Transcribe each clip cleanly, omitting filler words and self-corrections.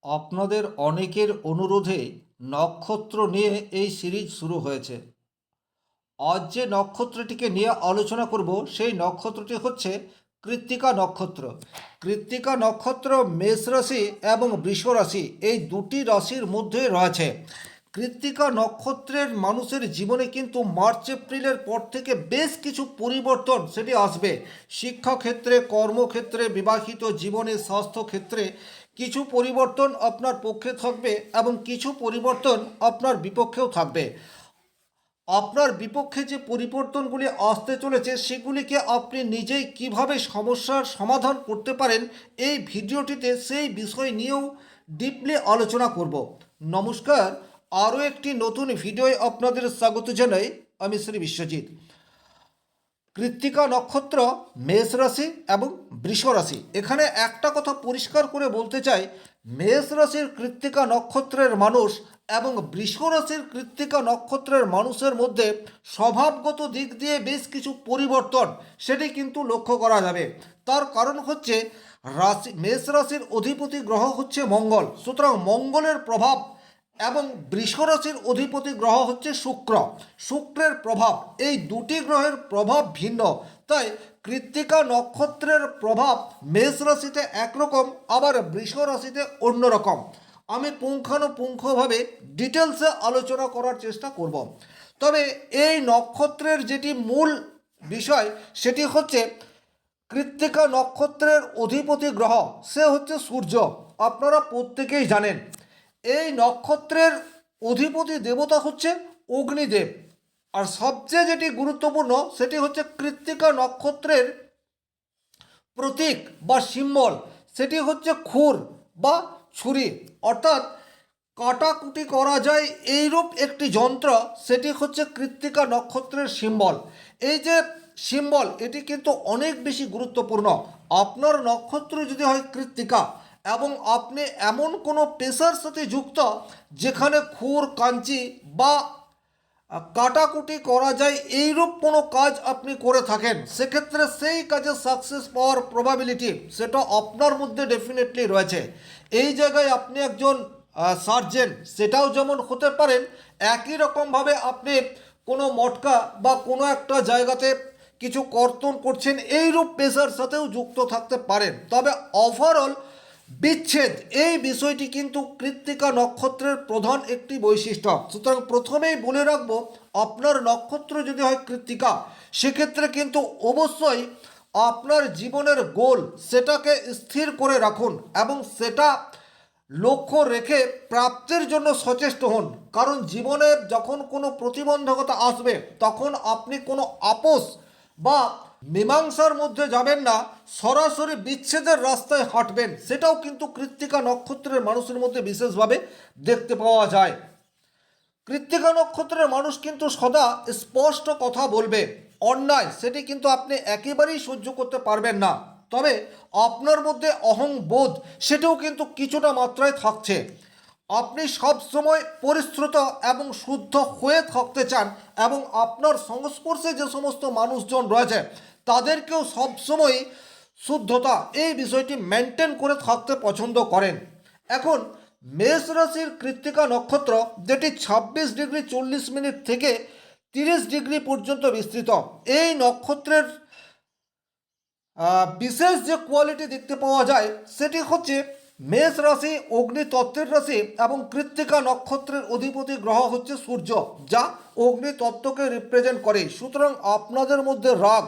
আপনাদের অনেকের অনুরোধে নক্ষত্র নিয়ে এই সিরিজ শুরু হয়েছে। আজ যে নক্ষত্রটিকে নিয়ে আলোচনা করব সেই নক্ষত্রটি হচ্ছে কৃত্তিকা নক্ষত্র। কৃত্তিকা নক্ষত্র মেষ রাশি এবং বৃষ রাশি এই দুটি রাশির মধ্যে রয়েছে। কৃত্তিকা নক্ষত্রের মানুষের জীবনে কিন্তু মার্চ এপ্রিলের পর থেকে বেশ কিছু পরিবর্তন সেটি আসবে। শিক্ষাক্ষেত্রে, কর্মক্ষেত্রে, বিবাহিত জীবনে, স্বাস্থ্যক্ষেত্রে কিছু পরিবর্তন আপনার পক্ষে থাকবে এবং কিছু পরিবর্তন আপনার বিপক্ষেও থাকবে। আপনার বিপক্ষে যে পরিবর্তনগুলি আসতে চলেছে সেগুলিকে আপনি নিজেই কিভাবে সমস্যার সমাধান করতে পারেন, এই ভিডিওটিতে সেই বিষয় নিয়েও ডিপলি আলোচনা করব। নমস্কার, আরও একটি নতুন ভিডিওয় আপনাদের স্বাগত জানাই। আমি শ্রী বিশ্বজিৎ। কৃত্তিকা নক্ষত্র মেষ রাশি এবং বৃষ রাশি, এখানে একটা কথা পরিষ্কার করে বলতে চাই, মেষ রাশির কৃত্তিকা নক্ষত্রের মানুষ এবং বৃষ রাশির কৃত্তিকা নক্ষত্রের মানুষের মধ্যে স্বভাবগত দিক দিয়ে বেশ কিছু পরিবর্তন সেটি কিন্তু লক্ষ্য করা যাবে। তার কারণ হচ্ছে মেষ রাশির অধিপতি গ্রহ হচ্ছে মঙ্গল, সুতরাং মঙ্গলের প্রভাব, এবং বৃষ রাশির অধিপতি গ্রহ হচ্ছে শুক্র, শুক্রের প্রভাব, এই দুটি গ্রহের প্রভাব ভিন্ন। তাই কৃত্তিকা নক্ষত্রের প্রভাব মেষ রাশিতে একরকম, আবার বৃষ রাশিতে অন্যরকম। আমি পুঙ্খানুপুঙ্খভাবে ডিটেলসে আলোচনা করার চেষ্টা করব। তবে এই নক্ষত্রের যেটি মূল বিষয় সেটি হচ্ছে কৃত্তিকা নক্ষত্রের অধিপতি গ্রহ সে হচ্ছে সূর্য। আপনারা প্রত্যেকেই জানেন এই নক্ষত্রের অধিপতি দেবতা হচ্ছে অগ্নিদেব। আর সবচেয়ে যেটি গুরুত্বপূর্ণ সেটি হচ্ছে কৃত্তিকা নক্ষত্রের প্রতীক বা সিম্বল সেটি হচ্ছে খুর বা ছুরি, অর্থাৎ কাটাকুটি করা যায় এইরূপ একটি যন্ত্র, সেটি হচ্ছে কৃত্তিকা নক্ষত্রের সিম্বল। এই যে সিম্বল এটি কিন্তু অনেক বেশি গুরুত্বপূর্ণ। আপনার নক্ষত্র যদি হয় কৃত্তিকা এবং আপনি এমন কোনো পেশার সাথে যুক্ত যেখানে খুর, কাঞ্চি বা কাটাকুটি করা যায় এইরূপ কোনো কাজ আপনি করে থাকেন, সেক্ষেত্রে সেই কাজে সাকসেস পাওয়ার প্রবাবিলিটি সেটা আপনার মধ্যে ডেফিনেটলি রয়েছে। এই জায়গায় আপনি একজন সার্জেন্ট সেটাও যেমন হতে পারেন, একই রকমভাবে আপনি কোনো মটকা বা কোনো একটা জায়গাতে কিছু কর্তন করছেন এইরূপ পেশার সাথেও যুক্ত থাকতে পারেন। তবে ওভারঅল বিচ্ছেদ এই বিষয়টি কিন্তু কৃত্তিকা নক্ষত্রের প্রধান একটি বৈশিষ্ট্য। সুতরাং প্রথমেই বলে রাখবো, আপনার নক্ষত্র যদি হয় কৃত্তিকা সেক্ষেত্রে কিন্তু অবশ্যই আপনার জীবনের গোল সেটাকে স্থির করে রাখুন এবং সেটা লক্ষ্য রেখে প্রাপ্তির জন্য সচেষ্ট হন। কারণ জীবনে যখন কোনো প্রতিবন্ধকতা আসবে তখন আপনি কোনো আপোষ বা মীমাংসার মধ্যে যাবেন না, সরাসরি বিচ্ছেদের রাস্তায় হাঁটবেন। সেটাও কিন্তু কৃত্তিকা নক্ষত্রের মানুষের মধ্যে বিশেষভাবে দেখতে পাওয়া যায়। কৃত্তিকা নক্ষত্রের মানুষ কিন্তু সদা স্পষ্ট কথা বলবে, অন্যায় সেটি কিন্তু আপনি একেবারেই সহ্য করতে পারবেন না। তবে আপনার মধ্যে অহংবোধ সেটাও কিন্তু কিছুটা মাত্রায় থাকছে। আপনি সবসময় পরিশ্রুত এবং শুদ্ধ হয়ে থাকতে চান এবং আপনার সংস্পর্শে যে সমস্ত মানুষজন রয়েছে তাদেরকেও সবসময় শুদ্ধতা এই বিষয়টি মেনটেন করে থাকতে পছন্দ করেন। এখন মেষ রাশির কৃত্তিকা নক্ষত্র যেটি 26 ডিগ্রি 40 মিনিট থেকে 30 ডিগ্রি পর্যন্ত বিস্তৃত, এই নক্ষত্রের বিশেষ যে কোয়ালিটি দেখতে পাওয়া যায় সেটি হচ্ছে মেষ রাশি অগ্নিতত্ত্বের রাশি এবং কৃত্তিকা নক্ষত্রের অধিপতি গ্রহ হচ্ছে সূর্য, যা অগ্নিতত্ত্বকে রিপ্রেজেন্ট করে। সুতরাং আপনাদের মধ্যে রাগ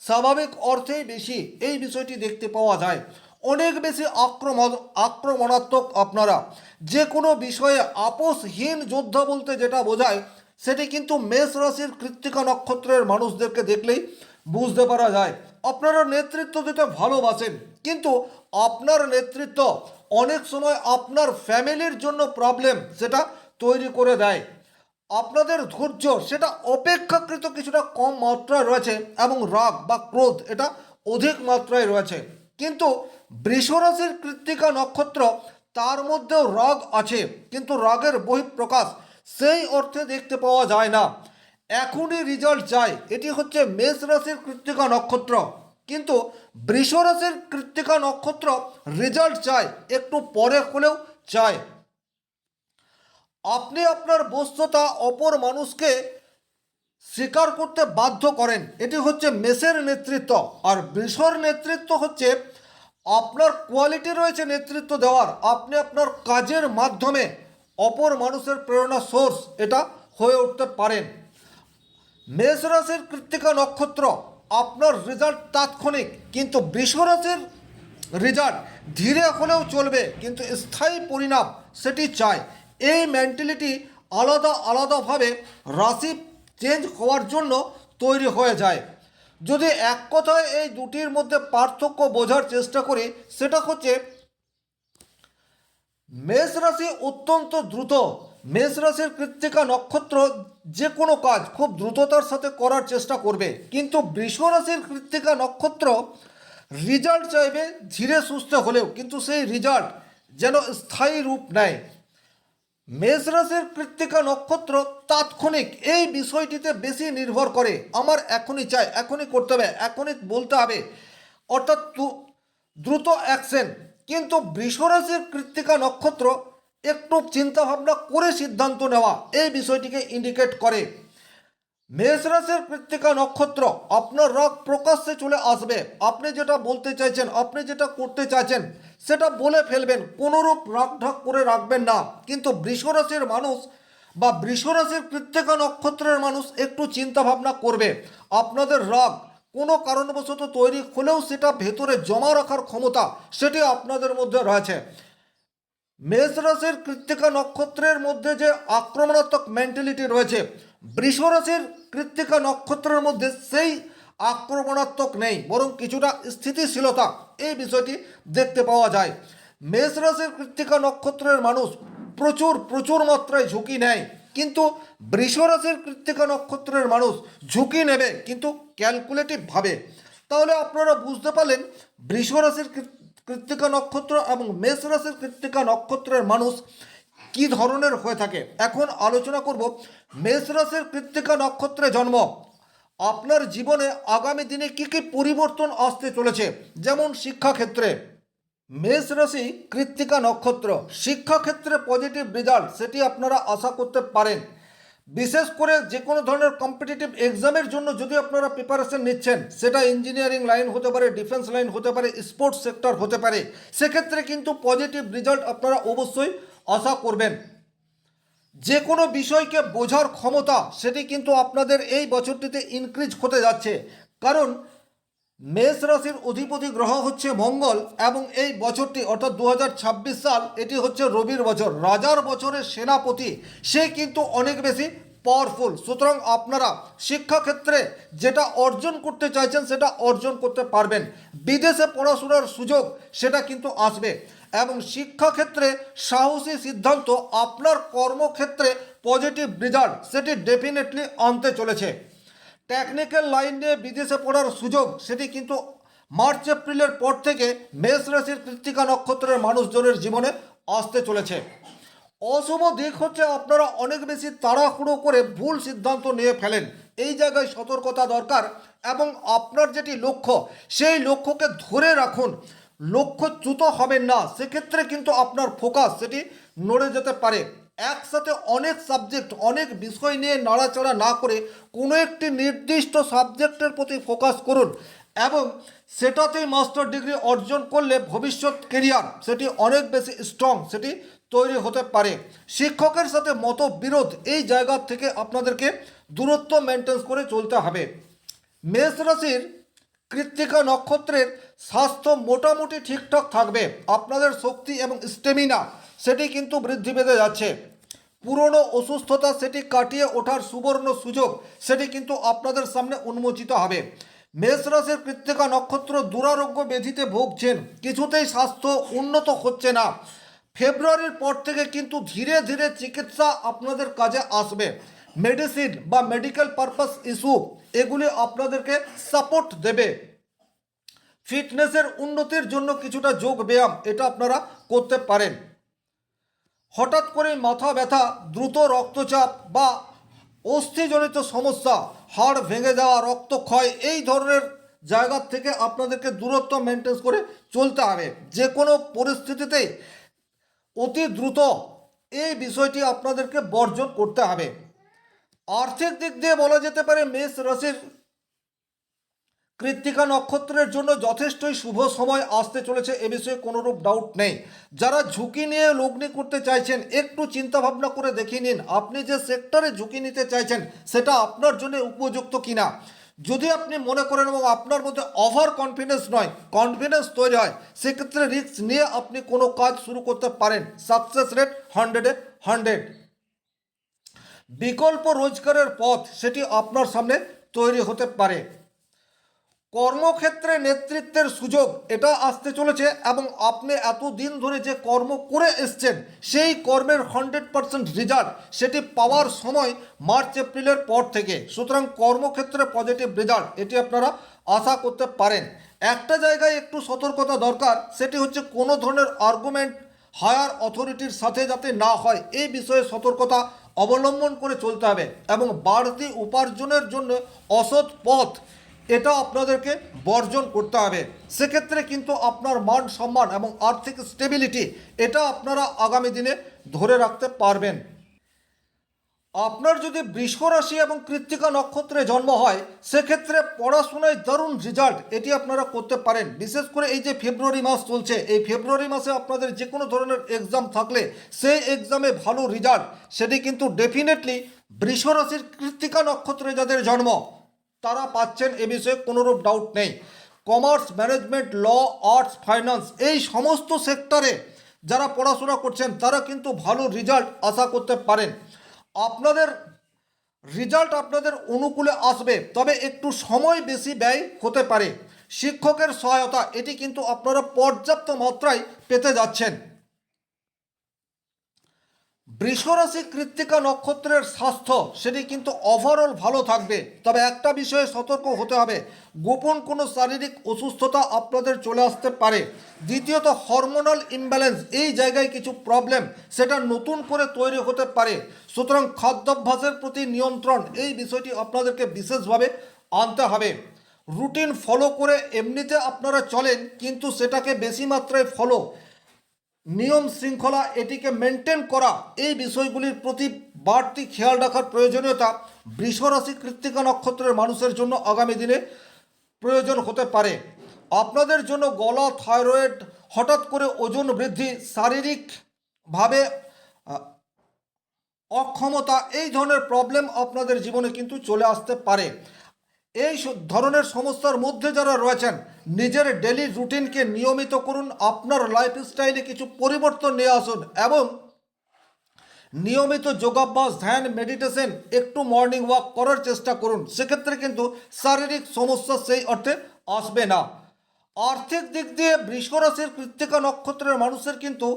স্বাভাবিক অর্থেই বেশি, এই বিষয়টি দেখতে পাওয়া যায়। অনেক বেশি আক্রমণাত্মক আপনারা, যে কোনো বিষয়ে আপোষহীন যোদ্ধা বলতে যেটা বোঝায় সেটি কিন্তু মেষ রাশির কৃত্তিকা নক্ষত্রের মানুষদেরকে দেখলেই বুঝতে পারা যায়। আপনারা নেতৃত্ব দিতে ভালোবাসেন, কিন্তু আপনার নেতৃত্ব অনেক সময় আপনার ফ্যামিলির জন্য প্রবলেম সেটা তৈরি করে দেয়। আপনাদের ধৈর্য সেটা অপেক্ষাকৃত কিছুটা কম মাত্রায় রয়েছে এবং রাগ বা ক্রোধ এটা অধিক মাত্রায় রয়েছে। কিন্তু বৃষরাশির কৃত্তিকা নক্ষত্র তার মধ্যেও রাগ আছে, কিন্তু রাগের বহিঃপ্রকাশ সেই অর্থে দেখতে পাওয়া যায় না। এখনই রেজাল্ট চাই, এটি হচ্ছে মেষ রাশির কৃত্তিকা নক্ষত্র। কিন্তু বৃষ রাশির কৃত্তিকা নক্ষত্র রেজাল্ট চাই একটু পরে হলেও চায়। আপনি আপনার বস্তুতা অপর মানুষকে স্বীকার করতে বাধ্য করেন, এটি হচ্ছে মেষের নেতৃত্ব। আর বৃষর নেতৃত্ব হচ্ছে আপনার কোয়ালিটি রয়েছে নেতৃত্ব দেওয়ার, আপনি আপনার কাজের মাধ্যমে অপর মানুষের প্রেরণা সোর্স এটা হয়ে উঠতে পারেন। মেষ রাশির কৃত্তিকা নক্ষত্র, আপনার রেজাল্ট তাৎক্ষণিক, কিন্তু বৃষ রাশির রেজাল্ট ধীরে হলেও চলবে কিন্তু স্থায়ী পরিণাম সেটি চায়। এই মেন্টালিটি আলাদা আলাদাভাবে রাশি চেঞ্জ হওয়ার জন্য তৈরি হয়ে যায়। যদি এক কথায় এই দুটির মধ্যে পার্থক্য বোঝার চেষ্টা করি, সেটা হচ্ছে মেষ রাশি অত্যন্ত দ্রুত, মেষ রাশির কৃত্তিকা নক্ষত্র যে কোনো কাজ খুব দ্রুততার সাথে করার চেষ্টা করবে, কিন্তু বৃষ রাশির কৃত্তিকা নক্ষত্র রেজাল্ট চাইবে ধীরে সুস্থে হলেও, কিন্তু সেই রেজাল্ট যেন স্থায়ী রূপ নেয়। মেষ রাশির কৃত্তিকা নক্ষত্র তাৎক্ষণিক এই বিষয়টিতে বেশি নির্ভর করে, আমার এখনই চাই, এখনই করতে হবে, এখনই বলতে হবে, অর্থাৎ দ্রুত অ্যাকশন। কিন্তু বৃষ রাশির কৃত্তিকা নক্ষত্র একটু চিন্তাভাবনা করে সিদ্ধান্ত নেওয়া এই বিষয়টিকে ইন্ডিকেট করে। মেষ রাশির কৃত্তিকা নক্ষত্র, আপনার রাগ প্রকাশ্যে চলে আসবে, আপনি যেটা বলতে চাইছেন, আপনি যেটা করতে চাইছেন সেটা বলে ফেলবেন, কোনোরূপ রাগ ঢাক করে রাখবেন না। কিন্তু বৃষ রাশির মানুষ বা বৃষ রাশির কৃত্তিকা নক্ষত্রের মানুষ একটু চিন্তা ভাবনা করবে। আপনাদের রাগ কোনো কারণবশত তৈরি হলেও সেটা ভেতরে জমা রাখার ক্ষমতা সেটি আপনাদের মধ্যে রয়েছে। মেষ রাশির কৃত্তিকা নক্ষত্রের মধ্যে যে আক্রমণাত্মক মেন্টালিটি রয়েছে, বৃষ রাশির কৃত্তিকা নক্ষত্রের মধ্যে সেই আক্রমণাত্মক নেই, বরং কিছুটা স্থিতিশীলতা এই বিষয়টি দেখতে পাওয়া যায়। মেষ রাশির কৃত্তিকা নক্ষত্রের মানুষ প্রচুর প্রচুর মাত্রায় ঝুঁকি নেয়, কিন্তু বৃষ রাশির কৃত্তিকা নক্ষত্রের মানুষ ঝুঁকি নেবে কিন্তু ক্যালকুলেটিভভাবে। তাহলে আপনারা বুঝতে পারলেন বৃষ রাশির কৃত্তিকা নক্ষত্র এবং মেষ রাশির কৃত্তিকা নক্ষত্রের মানুষ কি ধরনের হয়ে থাকে। এখন আলোচনা করব মেষ রাশির কৃত্তিকা নক্ষত্রে জন্ম আপনার জীবনে আগামী দিনে কি কি পরিবর্তন আসতে চলেছে। যেমন শিক্ষাক্ষেত্রে মেষ রাশি কৃত্তিকা নক্ষত্র, শিক্ষাক্ষেত্রে পজিটিভ রেজাল্ট সেটি আপনারা আশা করতে পারেন। বিশেষ করে যে কোনো ধরনের কম্পিটিটিভ এক্সামের জন্য যদি আপনারা প্রিপারেশন নিচ্ছেন, সেটা ইঞ্জিনিয়ারিং লাইন হতে পারে, ডিফেন্স লাইন হতে পারে, স্পোর্টস সেক্টর হতে পারে, সেক্ষেত্রে কিন্তু পজিটিভ রেজাল্ট আপনারা অবশ্যই আশা করবেন। যে কোনো বিষয়কে বোঝার ক্ষমতা সেটি কিন্তু আপনাদের এই বছরটিতে ইনক্রিজ হতে যাচ্ছে, কারণ মেষ রাশির অধিপতি গ্রহ হচ্ছে মঙ্গল এবং এই বছরটি অর্থাৎ 2026 সাল এটি হচ্ছে রবির বছর, রাজার বছরের সেনাপতি, সে কিন্তু অনেক বেশি পাওয়ারফুল। সুতরাং আপনারা শিক্ষাক্ষেত্রে যেটা অর্জন করতে চাইছেন সেটা অর্জন করতে পারবেন। বিদেশে পড়াশোনার সুযোগ সেটা কিন্তু আসবে এবং শিক্ষাক্ষেত্রে সাহসী সিদ্ধান্ত আপনার কর্মক্ষেত্রে পজিটিভ রেজাল্ট সেটি ডেফিনেটলি আনতে চলেছে। টেকনিক্যাল লাইন নিয়ে বিদেশে পড়ার সুযোগ সেটি কিন্তু মার্চ এপ্রিলের পর থেকে মেষ রাশির কৃত্তিকা নক্ষত্রের মানুষজনের জীবনে আসতে চলেছে। অশুভ দিক হচ্ছে আপনারা অনেক বেশি তাড়াহুড়ো করে ভুল সিদ্ধান্ত নিয়ে ফেলেন, এই জায়গায় সতর্কতা দরকার এবং আপনার যেটি লক্ষ্য সেই লক্ষ্যকে ধরে রাখুন, লক্ষ্যচ্যুত হবেন না, সেক্ষেত্রে কিন্তু আপনার ফোকাস সেটি নড়ে যেতে পারে। একসাথে অনেক সাবজেক্ট অনেক বিষয় নিয়ে নাড়াচাড়া না করে কোনো একটি নির্দিষ্ট সাবজেক্টের প্রতি ফোকাস করুন এবং সেটাতেই মাস্টার ডিগ্রি অর্জন করলে ভবিষ্যৎ কেরিয়ার সেটি অনেক বেশি স্ট্রং সেটি তৈরি হতে পারে। শিক্ষকের সাথে মতবিরোধ এই জায়গা থেকে আপনাদেরকে দূরত্ব মেনটেন করে চলতে হবে। মেষ রাশির কৃত্তিকা নক্ষত্রের স্বাস্থ্য মোটামুটি ঠিকঠাক থাকবে, আপনাদের শক্তি এবং স্টেমিনা সেটি কিন্তু বৃদ্ধি পেতে যাচ্ছে। পুরনো অসুস্থতা সেটি কাটিয়ে ওঠার সুবর্ণ সুযোগ সেটি কিন্তু আপনাদের সামনে উন্মোচিত হবে। মেষ রাশির কৃত্তিকা নক্ষত্র দুরারোগ্য ব্যাধিতে ভুগছেন, কিছুতেই স্বাস্থ্য উন্নত হচ্ছে না। ফেব্রুয়ারির পর থেকে কিন্তু ধীরে ধীরে চিকিৎসা আপনাদের কাজে আসবে। মেডিসিন বা মেডিকেল পারপাস ইস্যু এগুলি আপনাদেরকে সাপোর্ট দেবে। ফিটনেসের উন্নতির জন্য কিছুটা যোগ ব্যায়াম এটা আপনারা করতে পারেন। হঠাৎ করে মাথা ব্যথা, দ্রুত রক্তচাপ বা অস্থিজনিত সমস্যা, হাড় ভেঙে যাওয়া, রক্তক্ষয় এই ধরনের জায়গার থেকে আপনাদেরকে দূরত্ব মেনটেন করে চলতে হবে। যে কোনো পরিস্থিতিতেই অতি দ্রুত এই বিষয়টি আপনাদেরকে বর্জন করতে হবে। আর্থিক দিক দিয়ে বলা যেতে পারে মেষ রাশির কৃত্তিকা নক্ষত্রের জন্য যথেষ্টই শুভ সময় আসতে চলেছে, এ বিষয়ে কোনোরূপ ডাউট নেই। যারা ঝুঁকি নিয়ে লগ্নি করতে চাইছেন একটু চিন্তা ভাবনা করে দেখে নিন আপনি যে সেক্টরে ঝুঁকি নিতে চাইছেন সেটা আপনার জন্য উপযুক্ত কিনা। যদি আপনি মনে করেন এবং আপনার মধ্যে ওভার কনফিডেন্স নয়, কনফিডেন্স তৈরি হয়, সেক্ষেত্রে রিস্ক নিয়ে আপনি কোনো কাজ শুরু করতে পারেন। সাকসেস রেট 100-এ 100। বিকল্প রোজগারের পথ সেটি আপনার সামনে তৈরি হতে পারে। কর্মক্ষেত্রে নেতৃত্বের সুযোগ এটা আসতে চলেছে এবং আপনি এতদিন ধরে যে কর্ম করে এসছেন সেই কর্মের 100% রেজাল্ট সেটি পাওয়ার সময় মার্চ এপ্রিলের পর থেকে। সুতরাং কর্মক্ষেত্রে পজিটিভ রেজাল্ট এটি আপনারা আশা করতে পারেন। একটা জায়গায় একটু সতর্কতা দরকার, সেটি হচ্ছে কোনো ধরনের আর্গুমেন্ট হায়ার অথরিটির সাথে যাতে না হয়, এই বিষয়ে সতর্কতা অবলম্বন করে চলতে হবে। এবং বাড়তি উপার্জনের জন্য অসৎ পথ এটা আপনাদেরকে বর্জন করতে হবে। সেক্ষেত্রে কিন্তু আপনার মান সম্মান এবং আর্থিক স্টেবিলিটি এটা আপনারা আগামী দিনে ধরে রাখতে পারবেন। আপনার যদি বৃষ রাশি এবং কৃত্তিকা নক্ষত্রে জন্ম হয় সেক্ষেত্রে পড়াশোনায় দারুণ রেজাল্ট এটি আপনারা করতে পারেন। বিশেষ করে এই যে ফেব্রুয়ারি মাস চলছে, এই ফেব্রুয়ারি মাসে আপনাদের যে কোনো ধরনের এক্সাম থাকলে সেই এক্সামে ভালো রেজাল্ট সেটি কিন্তু ডেফিনেটলি বৃষ রাশির কৃত্তিকা নক্ষত্রে যাদের জন্ম তারা পাচ্ছেন, এ বিষয়ে কোনোরূপ ডাউট নেই। কমার্স, ম্যানেজমেন্ট, ল, আর্টস, ফাইন্যান্স এই সমস্ত সেক্টরে যারা পড়াশোনা করছেন তারা কিন্তু ভালো রেজাল্ট আশা করতে পারেন। আপনাদের রেজাল্ট আপনাদের অনুকূলে আসবে, তবে একটু সময় বেশি ব্যয় হতে পারে। শিক্ষকের সহায়তা এটি কিন্তু আপনারা পর্যাপ্ত মাত্রায় পেতে যাচ্ছেন। বৃষরাশি কৃত্তিকা নক্ষত্রের স্বাস্থ্য সেটি কিন্তু ওভারঅল ভালো থাকবে, তবে একটা বিষয়ে সতর্ক হতে হবে, গোপন কোনো শারীরিক অসুস্থতা আপনাদের চলে আসতে পারে। দ্বিতীয়ত হরমোনাল ইমব্যালেন্স এই জায়গায় কিছু প্রবলেম সেটা নতুন করে তৈরি হতে পারে। সুতরাং খাদ্যাভ্যাসের প্রতি নিয়ন্ত্রণ এই বিষয়টি আপনাদেরকে বিশেষভাবে আনতে হবে। রুটিন ফলো করে এমনিতে আপনারা চলেন কিন্তু সেটাকে বেশি মাত্রায় ফলো, নিয়ম শৃঙ্খলা এটিকে মেনটেন করা এই বিষয়গুলির প্রতি বাড়তি খেয়াল রাখার প্রয়োজনীয়তা বৃষরাশি কৃত্তিকা নক্ষত্রের মানুষের জন্য আগামী দিনে প্রয়োজন হতে পারে। আপনাদের জন্য গলা, থাইরয়েড, হঠাৎ করে ওজন বৃদ্ধি, শারীরিকভাবে অক্ষমতা এই ধরনের প্রবলেম আপনাদের জীবনে কিন্তু চলে আসতে পারে। এই ধরনের সমস্যার মধ্যে যারা রয়েছেন নিজের ডেলি রুটিনকে নিয়মিত করুন, আপনার লাইফস্টাইলে কিছু পরিবর্তন নিয়ে আসুন এবং নিয়মিত যোগাভ্যাস, ধ্যান, মেডিটেশন, একটু মর্নিং ওয়াক করার চেষ্টা করুন। সেক্ষেত্রে কিন্তু শারীরিক সমস্যা সেই অর্থে আসবে না। আর্থিক দিক দিয়ে বৃষরাশির কৃত্তিকা নক্ষত্রের মানুষের কিন্তু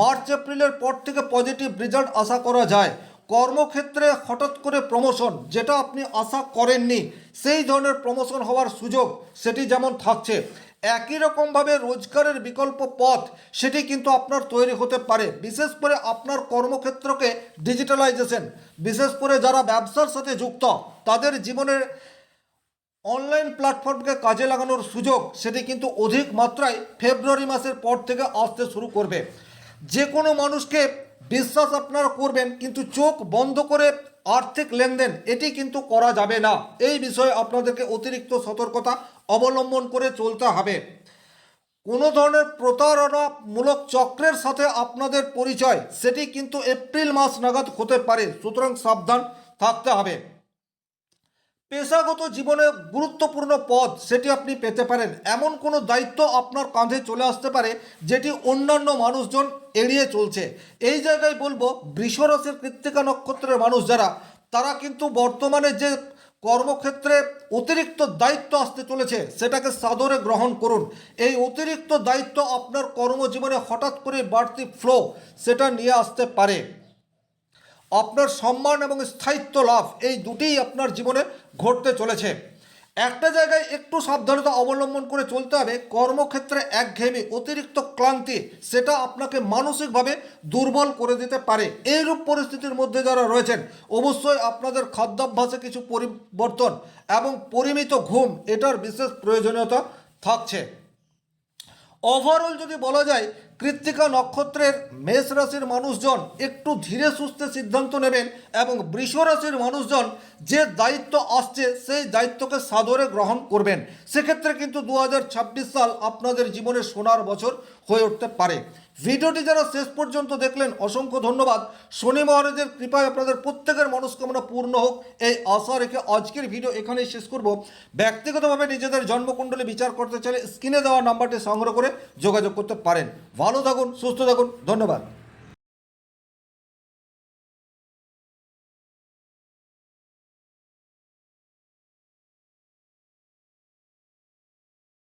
মার্চ এপ্রিলের পর থেকে পজিটিভ রেজাল্ট আশা করা যায়। কর্মক্ষেত্রে হঠাৎ করে প্রমোশন যেটা আপনি আশা করেননি সেই ধরনের প্রমোশন হওয়ার সুযোগ সেটি যেমন থাকছে, একই রকমভাবে রোজগারের বিকল্প পথ সেটি কিন্তু আপনার তৈরি হতে পারে। বিশেষ করে আপনার কর্মক্ষেত্রকে ডিজিটালাইজেশন, বিশেষ করে যারা ব্যবসার সাথে যুক্ত তাদের জীবনের অনলাইন প্ল্যাটফর্মকে কাজে লাগানোর সুযোগ সেটি কিন্তু অধিক মাত্রায় ফেব্রুয়ারি মাসের পর থেকে আসতে শুরু করবে। যে কোনো মানুষকে বিশ্বাস আপনারা করবেন কিন্তু চোখ বন্ধ করে আর্থিক লেনদেন এটি কিন্তু করা যাবে না, এই বিষয়ে আপনাদেরকে অতিরিক্ত সতর্কতা অবলম্বন করে চলতে হবে। কোনো ধরনের প্রতারণামূলক চক্রের সাথে আপনাদের পরিচয় সেটি কিন্তু এপ্রিল মাস নাগাদ হতে পারে, সুতরাং সাবধান থাকতে হবে। পেশাগত জীবনে গুরুত্বপূর্ণ পদ সেটি আপনি পেতে পারেন, এমন কোনো দায়িত্ব আপনার কাঁধে চলে আসতে পারে যেটি অন্যান্য মানুষজন এড়িয়ে চলছে। এই জায়গায় বলবো বৃষরাশির কৃত্তিকা নক্ষত্রের মানুষ যারা তারা কিন্তু বর্তমানে যে কর্মক্ষেত্রে অতিরিক্ত দায়িত্ব আসতে চলেছে সেটাকে সাদরে গ্রহণ করুন। এই অতিরিক্ত দায়িত্ব আপনার কর্মজীবনে হঠাৎ করে বাড়তি ফ্লো সেটা নিয়ে আসতে পারে। আপনার সম্মান এবং স্থায়িত্ব লাভ এই দুটিই আপনার জীবনে ঘটতে চলেছে। একটা জায়গায় একটু সাবধানতা অবলম্বন করে চলতে হবে, কর্মক্ষেত্রে একঘেয়েমি, অতিরিক্ত ক্লান্তি সেটা আপনাকে মানসিকভাবে দুর্বল করে দিতে পারে। এইরূপ পরিস্থিতির মধ্যে যারা রয়েছেন অবশ্যই আপনাদের খাদ্যাভ্যাসে কিছু পরিবর্তন এবং পরিমিত ঘুম এটার বিশেষ প্রয়োজনীয়তা থাকছে। ওভারঅল যদি বলা যায় কৃত্তিকা নক্ষত্রের মেষ রাশির মানুষজন একটু ধীরে সুস্থে সিদ্ধান্ত নেবেন এবং বৃষ রাশির মানুষজন যে দায়িত্ব আসছে সেই দায়িত্বকে সাদরে গ্রহণ করবেন। সেক্ষেত্রে কিন্তু 2026 সাল আপনাদের জীবনে সোনার বছর হয়ে উঠতে পারে। ভিডিওটি যারা শেষ পর্যন্ত দেখলেন অসংখ্য ধন্যবাদ। শনি মহারাজের কৃপায় আপনাদের প্রত্যেকের মনস্কামনা পূর্ণ হোক এই আশা রেখে আজকের ভিডিও এখানেই শেষ করব। ব্যক্তিগতভাবে নিজেদের জন্মকুণ্ডলী বিচার করতে চাইলে স্ক্রিনে দেওয়া নাম্বারটি সংগ্রহ করে যোগাযোগ করতে পারেন। ভালো থাকুন, সুস্থ থাকুন, ধন্যবাদ।